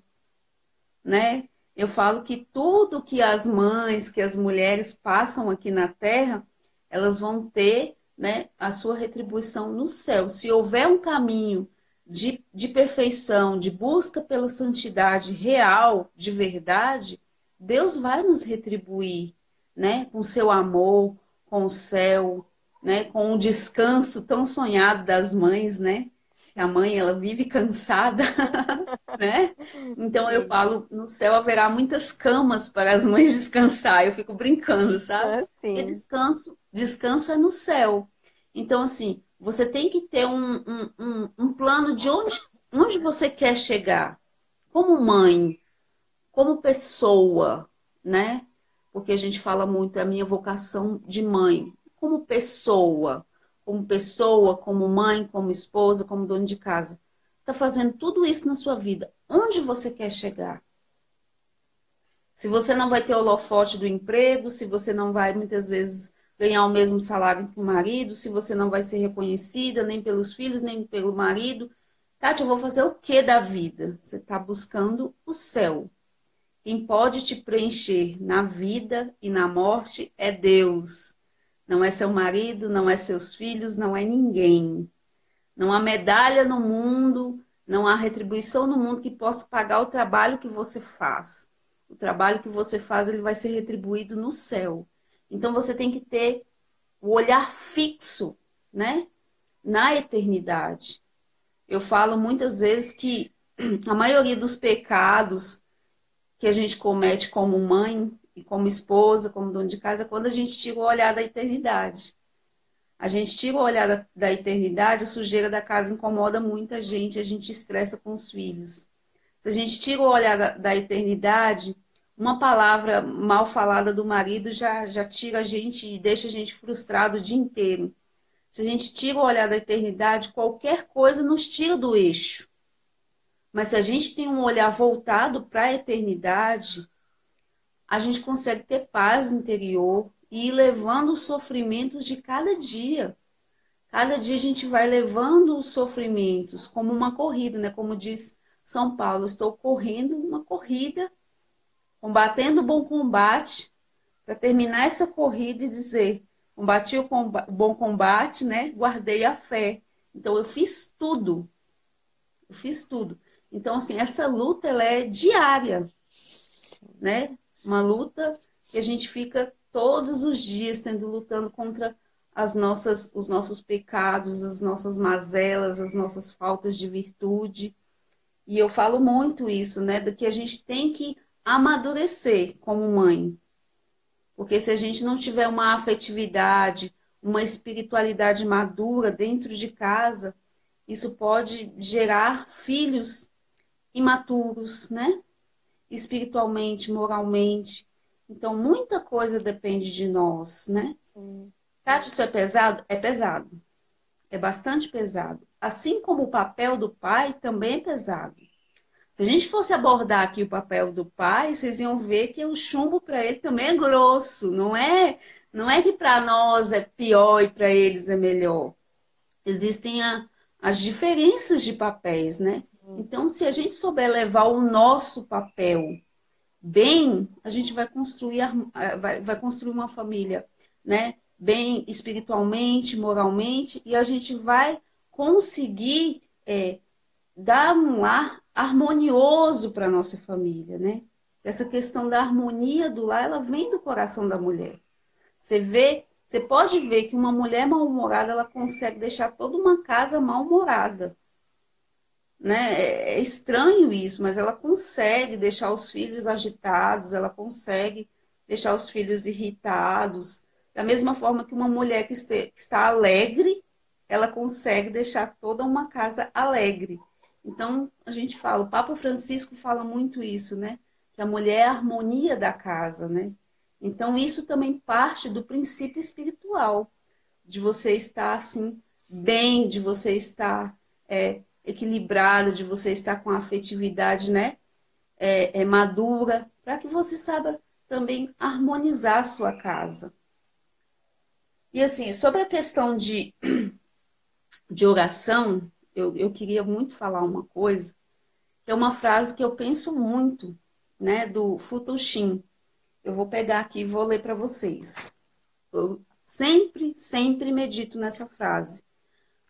né? Eu falo que tudo que as mães, que as mulheres passam aqui na terra, elas vão ter, né, a sua retribuição no céu. Se houver um caminho de perfeição, de busca pela santidade real, de verdade, Deus vai nos retribuir, né, com seu amor, com o céu, né, com o descanso tão sonhado das mães, né? A mãe, ela vive cansada, né? Então eu
sim.
falo, no céu haverá muitas camas para as mães descansar. Eu fico brincando, sabe?
Ah,
Porque
sim,
descanso é no céu. Então, assim, você tem que ter um plano de onde você quer chegar, como mãe, como pessoa, né? Porque a gente fala muito a minha vocação de mãe, como pessoa, como mãe, como esposa, como dona de casa. Você está fazendo tudo isso na sua vida. Onde você quer chegar? Se você não vai ter o holofote do emprego, se você não vai muitas vezes ganhar o mesmo salário que o marido, se você não vai ser reconhecida nem pelos filhos, nem pelo marido, Tati, eu vou fazer o que da vida? Você está buscando o céu. Quem pode te preencher na vida e na morte é Deus. Não é seu marido, não é seus filhos, não é ninguém. Não há medalha no mundo, não há retribuição no mundo que possa pagar o trabalho que você faz. O trabalho que você faz, ele vai ser retribuído no céu. Então você tem que ter o olhar fixo, né, na eternidade. Eu falo muitas vezes que a maioria dos pecados que a gente comete como mãe e como esposa, como dona de casa, é quando a gente tira o olhar da eternidade. A gente tira o olhar da eternidade, a sujeira da casa incomoda muita gente, a gente estressa com os filhos. Se a gente tira o olhar da eternidade, uma palavra mal falada do marido já tira a gente e deixa a gente frustrado o dia inteiro. Se a gente tira o olhar da eternidade, qualquer coisa nos tira do eixo. Mas se a gente tem um olhar voltado para a eternidade, a gente consegue ter paz interior e ir levando os sofrimentos de cada dia. Cada dia a gente vai levando os sofrimentos como uma corrida, né? Como diz São Paulo, estou correndo uma corrida, combatendo o bom combate, para terminar essa corrida e dizer, combati o bom combate, né? Guardei a fé. Então eu fiz tudo, eu fiz tudo. Então assim, essa luta ela é diária, né? Uma luta que a gente fica todos os dias lutando contra os nossos pecados, as nossas mazelas, as nossas faltas de virtude. E eu falo muito isso, né? De que a gente tem que amadurecer como mãe. Porque se a gente não tiver uma afetividade, uma espiritualidade madura dentro de casa, isso pode gerar filhos imaturos, né? Espiritualmente, moralmente. Então, muita coisa depende de nós, né?
sim.
Tati, isso é pesado? É pesado. É bastante pesado. Assim como o papel do pai também é pesado. Se a gente fosse abordar aqui o papel do pai, vocês iam ver que o chumbo para ele também é grosso. Não é que para nós é pior e para eles é melhor. Existem as diferenças de papéis, né?
Sim.
Então, se a gente souber levar o nosso papel bem, a gente vai construir, vai construir uma família, né? Bem espiritualmente, moralmente, e a gente vai conseguir dar um lar harmonioso para a nossa família, né? Essa questão da harmonia do lar, ela vem do coração da mulher. Você pode ver que uma mulher mal-humorada, ela consegue deixar toda uma casa mal-humorada, né? É estranho isso, mas ela consegue deixar os filhos agitados, ela consegue deixar os filhos irritados. Da mesma forma que uma mulher que está alegre, ela consegue deixar toda uma casa alegre. Então, a gente fala, o Papa Francisco fala muito isso, né? Que a mulher é a harmonia da casa, né? Então, isso também parte do princípio espiritual, de você estar assim, bem, de você estar equilibrada, de você estar com a afetividade, né? Madura, para que você saiba também harmonizar a sua casa. E assim, sobre a questão de oração, eu queria muito falar uma coisa, que é uma frase que eu penso muito, né, do Futushim. Eu vou pegar aqui e vou ler para vocês. Eu sempre, sempre medito nessa frase,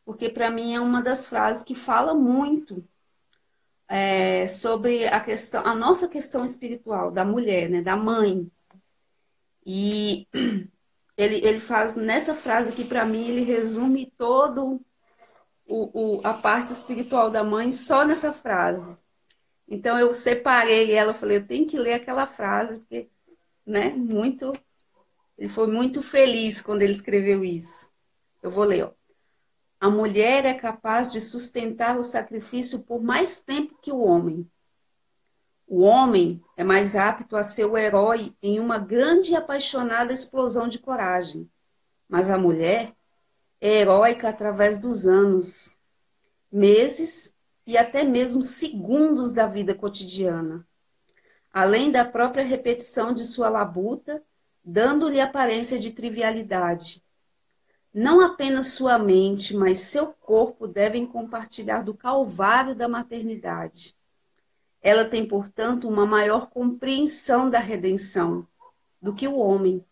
porque para mim é uma das frases que fala muito sobre a questão, a nossa questão espiritual da mulher, né, da mãe. E ele faz nessa frase que para mim ele resume todo a parte espiritual da mãe só nessa frase. Então eu separei ela, falei, eu tenho que ler aquela frase porque, né, ele foi muito feliz quando ele escreveu isso. Eu vou ler, ó. A mulher é capaz de sustentar o sacrifício por mais tempo que o homem. O homem é mais apto a ser o herói em uma grande e apaixonada explosão de coragem, mas a mulher é heróica através dos anos, meses e até mesmo segundos da vida cotidiana, além da própria repetição de sua labuta, dando-lhe aparência de trivialidade. Não apenas sua mente, mas seu corpo devem compartilhar do calvário da maternidade. Ela tem, portanto, uma maior compreensão da redenção do que o homem,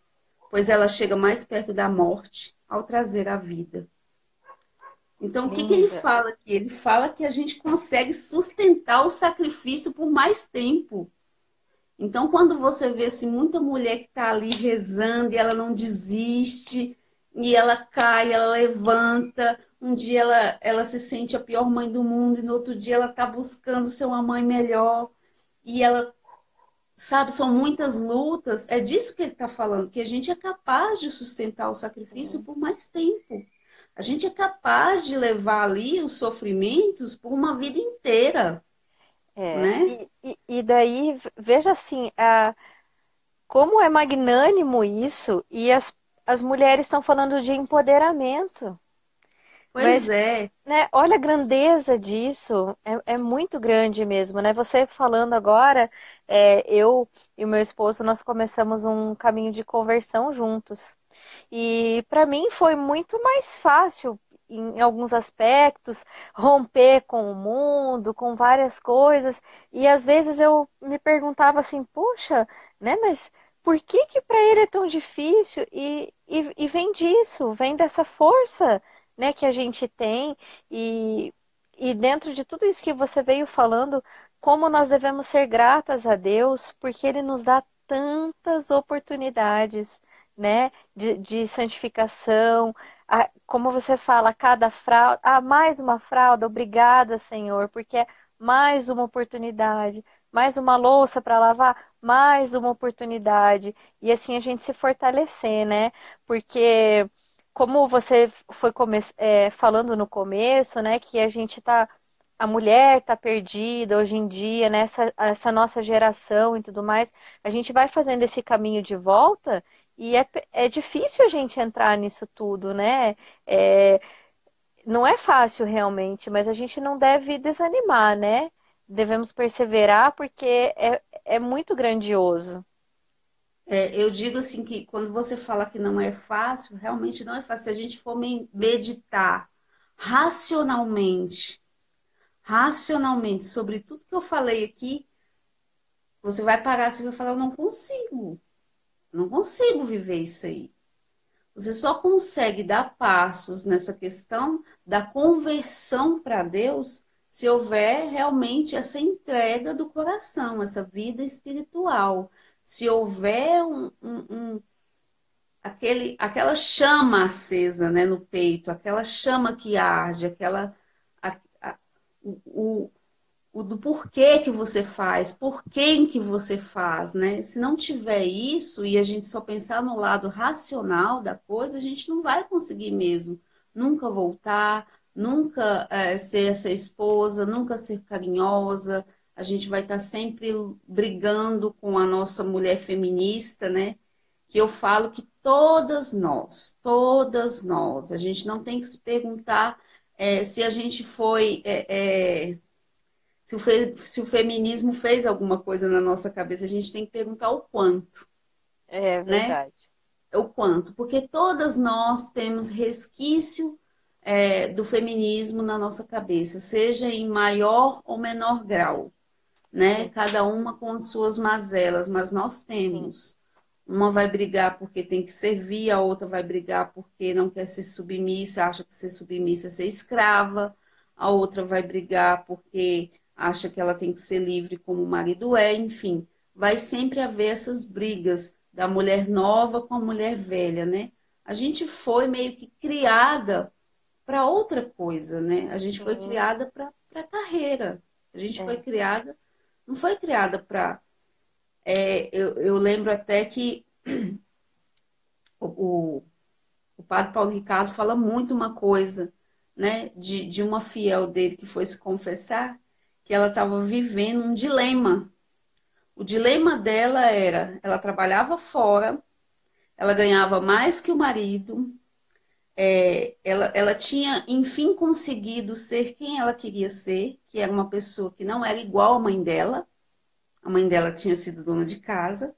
pois ela chega mais perto da morte ao trazer a vida. Então, o que que ele
Linda.
fala aqui? Ele fala que a gente consegue sustentar o sacrifício por mais tempo. Então, quando você vê assim, muita mulher que está ali rezando e ela não desiste, e ela cai, ela levanta, um dia ela se sente a pior mãe do mundo, e no outro dia ela está buscando ser uma mãe melhor, e ela, sabe, são muitas lutas. É disso que ele está falando, que a gente é capaz de sustentar o sacrifício por mais tempo. A gente é capaz de levar ali os sofrimentos por uma vida inteira,
É,
né?
e daí, veja assim, como é magnânimo isso, e as mulheres estão falando de empoderamento,
Pois
mas,
é.
né, olha a grandeza disso, é muito grande mesmo, né? Você falando agora, eu e o meu esposo, nós começamos um caminho de conversão juntos, e para mim foi muito mais fácil, em alguns aspectos, romper com o mundo, com várias coisas. E às vezes eu me perguntava assim, puxa, né, mas por que que para ele é tão difícil? E vem disso, vem dessa força, né, que a gente tem. E, e dentro de tudo isso que você veio falando, como nós devemos ser gratas a Deus, porque Ele nos dá tantas oportunidades, né? De santificação, como você fala, cada fralda, mais uma fralda, obrigada, Senhor, porque é mais uma oportunidade, mais uma louça para lavar, mais uma oportunidade, e assim a gente se fortalecer, né? Porque, como você foi falando no começo, né, que a mulher tá perdida hoje em dia, né, essa nossa geração e tudo mais, a gente vai fazendo esse caminho de volta. E é difícil a gente entrar nisso tudo, né? É, não é fácil realmente, mas a gente não deve desanimar, né? Devemos perseverar porque é muito grandioso.
Eu digo assim que quando você fala que não é fácil, realmente não é fácil. Se a gente for meditar racionalmente, racionalmente sobre tudo que eu falei aqui, você vai parar, você vai falar, eu não consigo viver isso aí. Você só consegue dar passos nessa questão da conversão para Deus se houver realmente essa entrega do coração, essa vida espiritual. Se houver aquela chama acesa, né, no peito, aquela chama que arde, a- a- o, o do porquê que você faz, por quem que você faz, né? Se não tiver isso e a gente só pensar no lado racional da coisa, a gente não vai conseguir mesmo nunca voltar, nunca ser essa esposa, nunca ser carinhosa. A gente vai estar sempre brigando com a nossa mulher feminista, né? Que eu falo que todas nós, a gente não tem que se perguntar se a gente foi se o feminismo fez alguma coisa na nossa cabeça, a gente tem que perguntar o quanto,
É
né?
verdade.
O quanto, porque todas nós temos resquício do feminismo na nossa cabeça, seja em maior ou menor grau, né?
Sim,
Cada uma com as suas mazelas, mas nós
sim.
temos. Uma vai brigar porque tem que servir, a outra vai brigar porque não quer ser submissa, acha que ser submissa é ser escrava, a outra vai brigar porque acha que ela tem que ser livre como o marido é, enfim. Vai sempre haver essas brigas da mulher nova com a mulher velha, né? A gente foi meio que criada para outra coisa, né? A gente foi
Sim,
criada para carreira. A gente foi
é.
criada, não foi criada para. Eu lembro até que o, o padre Paulo Ricardo fala muito uma coisa, né, de uma fiel dele que foi se confessar, que ela estava vivendo um dilema. O dilema dela era, ela trabalhava fora, ela ganhava mais que o marido, ela tinha, enfim, conseguido ser quem ela queria ser, que era uma pessoa que não era igual à mãe dela. A mãe dela tinha sido dona de casa,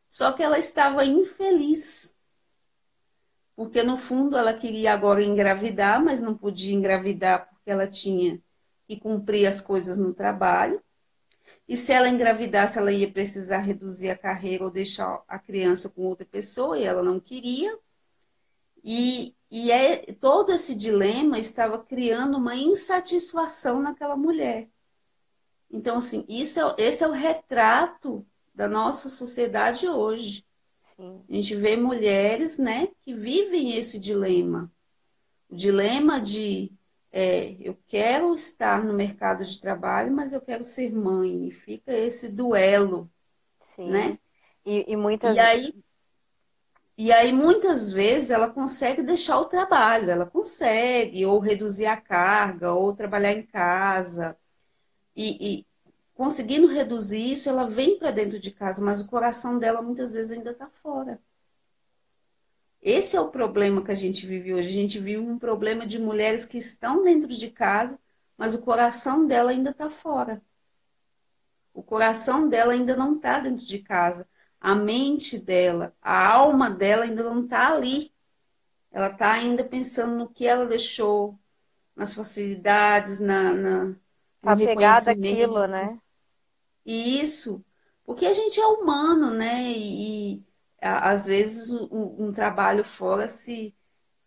só que ela estava infeliz, porque no fundo ela queria agora engravidar, mas não podia engravidar porque ela tinha que cumprir as coisas no trabalho. E se ela engravidasse, ela ia precisar reduzir a carreira ou deixar a criança com outra pessoa, e ela não queria. Todo esse dilema estava criando uma insatisfação naquela mulher. Então, assim, esse é o retrato da nossa sociedade hoje.
Sim.
A gente vê mulheres, né, que vivem esse dilema. O dilema de eu quero estar no mercado de trabalho, mas eu quero ser mãe. E fica esse duelo,
Sim.
né?
E
E
muitas.
aí, e aí, muitas vezes, ela consegue deixar o trabalho, ela consegue, ou reduzir a carga, ou trabalhar em casa. E conseguindo reduzir isso, ela vem para dentro de casa, mas o coração dela muitas vezes ainda está fora. Esse é o problema que a gente vive hoje. A gente vive um problema de mulheres que estão dentro de casa, mas o coração dela ainda está fora. O coração dela ainda não está dentro de casa. A mente dela, a alma dela ainda não está ali. Ela está ainda pensando no que ela deixou, nas facilidades, no
Tá pegada
reconhecimento.
aquilo, né?
E isso, porque a gente é humano, né? Às vezes um trabalho fora se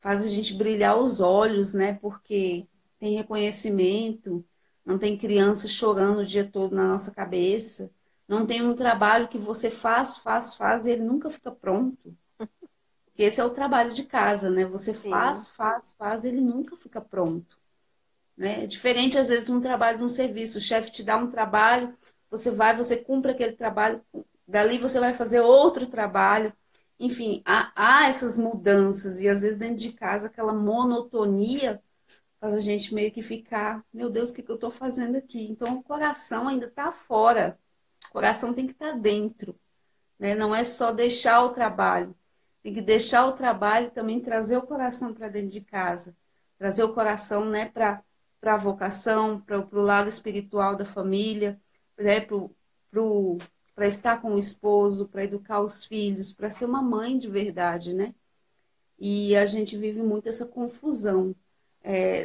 faz a gente brilhar os olhos, né? Porque tem reconhecimento, não tem criança chorando o dia todo na nossa cabeça, não tem um trabalho que você faz e ele nunca fica pronto. Porque esse é o trabalho de casa, né? Você
Sim.
faz, e ele nunca fica pronto, né? É diferente, às vezes, de um trabalho de um serviço. O chefe te dá um trabalho, você vai, você cumpre aquele trabalho, dali você vai fazer outro trabalho. Enfim, há essas mudanças, e às vezes dentro de casa, aquela monotonia faz a gente meio que ficar, meu Deus, o que eu estou fazendo aqui? Então, o coração ainda está fora, o coração tem que estar dentro, né? Não é só deixar o trabalho, tem que deixar o trabalho e também trazer o coração para dentro de casa, trazer o coração, né, para a vocação, para o lado espiritual da família, né, para estar com o esposo, para educar os filhos, para ser uma mãe de verdade, né? E a gente vive muito essa confusão.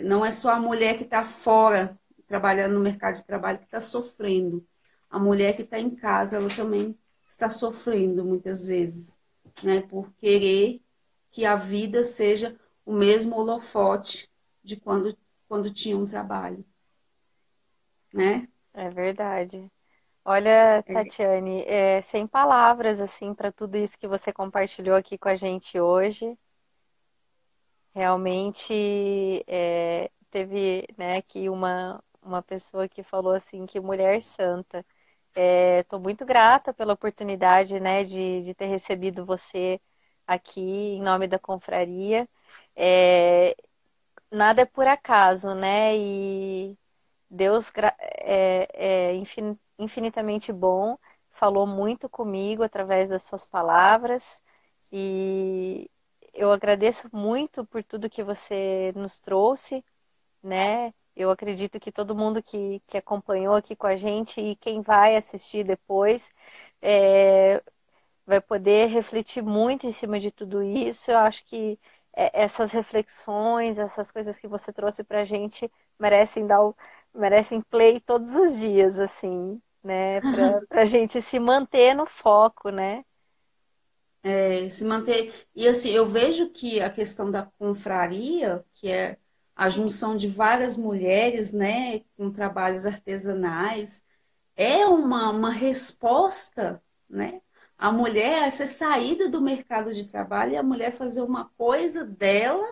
Não é só a mulher que está fora trabalhando no mercado de trabalho que está sofrendo. a mulher que está em casa, ela também está sofrendo muitas vezes, né, por querer que a vida seja o mesmo holofote de quando tinha um trabalho, né?
É verdade. Olha,
É,
Tatiane, sem palavras assim para tudo isso que você compartilhou aqui com a gente hoje. Realmente teve, né, aqui uma pessoa que falou assim que mulher santa. Estou muito grata pela oportunidade, né, de ter recebido você aqui em nome da confraria. É, nada é por acaso, né? E Deus infinitamente bom, falou muito comigo através das suas palavras e eu agradeço muito por tudo que você nos trouxe, né? Eu acredito que todo mundo que acompanhou aqui com a gente e quem vai assistir depois é, vai poder refletir muito em cima de tudo isso. Eu acho que essas reflexões, essas coisas que você trouxe para a gente merecem merecem play todos os dias, assim, né? Para a gente se manter no foco, né?
se manter. E assim, eu vejo que a questão da confraria, que é a junção de várias mulheres, né, com trabalhos artesanais, é uma resposta, né? A mulher, essa saída do mercado de trabalho e a mulher fazer uma coisa dela,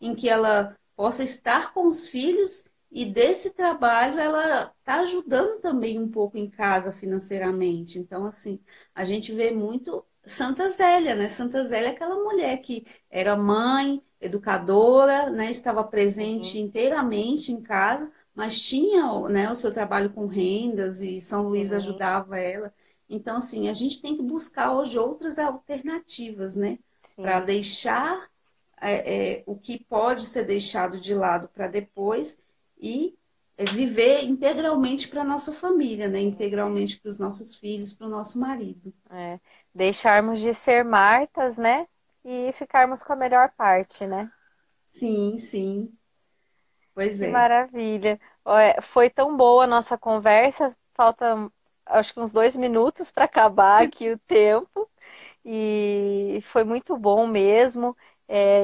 em que ela possa estar com os filhos e desse trabalho ela está ajudando também um pouco em casa financeiramente. Então, assim, a gente vê muito Santa Zélia, né? Santa Zélia é aquela mulher que era mãe, educadora, né? Estava presente
Sim,
inteiramente em casa, mas tinha, né, o seu trabalho com rendas e São Luís
sim,
ajudava ela. Então, assim, a gente tem que buscar hoje outras alternativas, né, para
sim.
deixar o que pode ser deixado de lado para depois e viver integralmente para a nossa família, né, integralmente para os nossos filhos, para o nosso marido.
É. Deixarmos de ser Martas, né? E ficarmos com a melhor parte, né?
Sim, sim, pois
Que
é.
maravilha. Foi tão boa a nossa conversa. Falta, acho que uns 2 minutos para acabar aqui o tempo. E foi muito bom mesmo.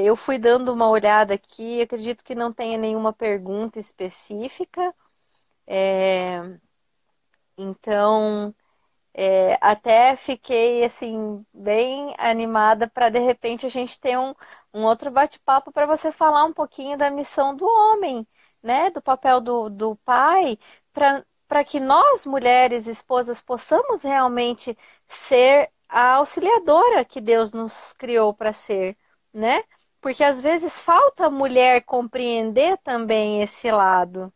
Eu fui dando uma olhada aqui. Acredito que não tenha nenhuma pergunta específica. Então, até fiquei assim bem animada para de repente a gente ter um outro bate-papo para você falar um pouquinho da missão do homem, né? Do papel do pai, para que nós, mulheres, esposas, possamos realmente ser a auxiliadora que Deus nos criou para ser, né? Porque às vezes falta a mulher compreender também esse lado,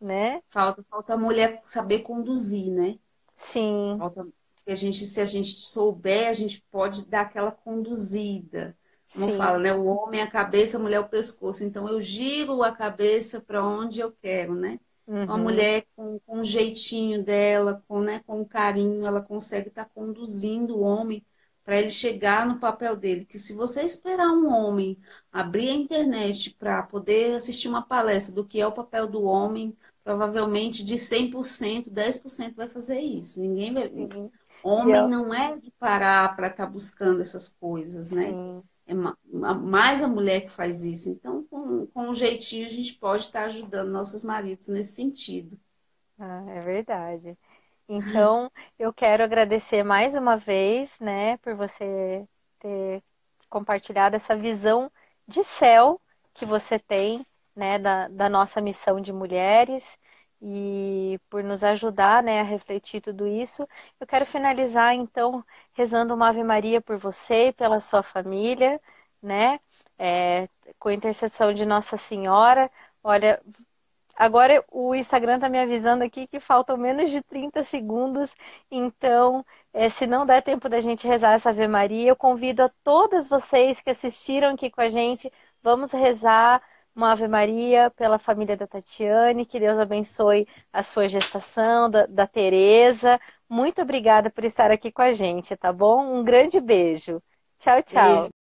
né?
Falta a mulher saber conduzir, né?
Sim,
Falta que a gente, se a gente souber, a gente pode dar aquela conduzida. Como
sim.
fala, né? O homem é a cabeça, a mulher é o pescoço. Então eu giro a cabeça para onde eu quero, né? Então, a
Uhum,
mulher com o jeitinho dela, né, com o carinho, ela consegue estar conduzindo o homem para ele chegar no papel dele. Que se você esperar um homem abrir a internet para poder assistir uma palestra do que é o papel do homem, provavelmente de 100%, 10% vai fazer isso. Ninguém vai.
sim. E
Homem
eu,
não é de parar para estar buscando essas coisas, né?
sim.
É mais a mulher que faz isso. Então, com um jeitinho, a gente pode estar ajudando nossos maridos nesse sentido.
Ah, é verdade. Então, eu quero agradecer mais uma vez, né, por você ter compartilhado essa visão de céu que você tem, né, da nossa missão de mulheres e por nos ajudar, né, a refletir tudo isso. Eu quero finalizar, então, rezando uma Ave Maria por você e pela sua família, né, é, com a intercessão de Nossa Senhora. Olha, agora o Instagram está me avisando aqui que faltam menos de 30 segundos, então, se não der tempo da gente rezar essa Ave Maria, eu convido a todas vocês que assistiram aqui com a gente, vamos rezar uma Ave Maria pela família da Tatiane, que Deus abençoe a sua gestação, da Tereza. Muito obrigada por estar aqui com a gente, tá bom? Um grande beijo. Tchau,
Beijo.
tchau.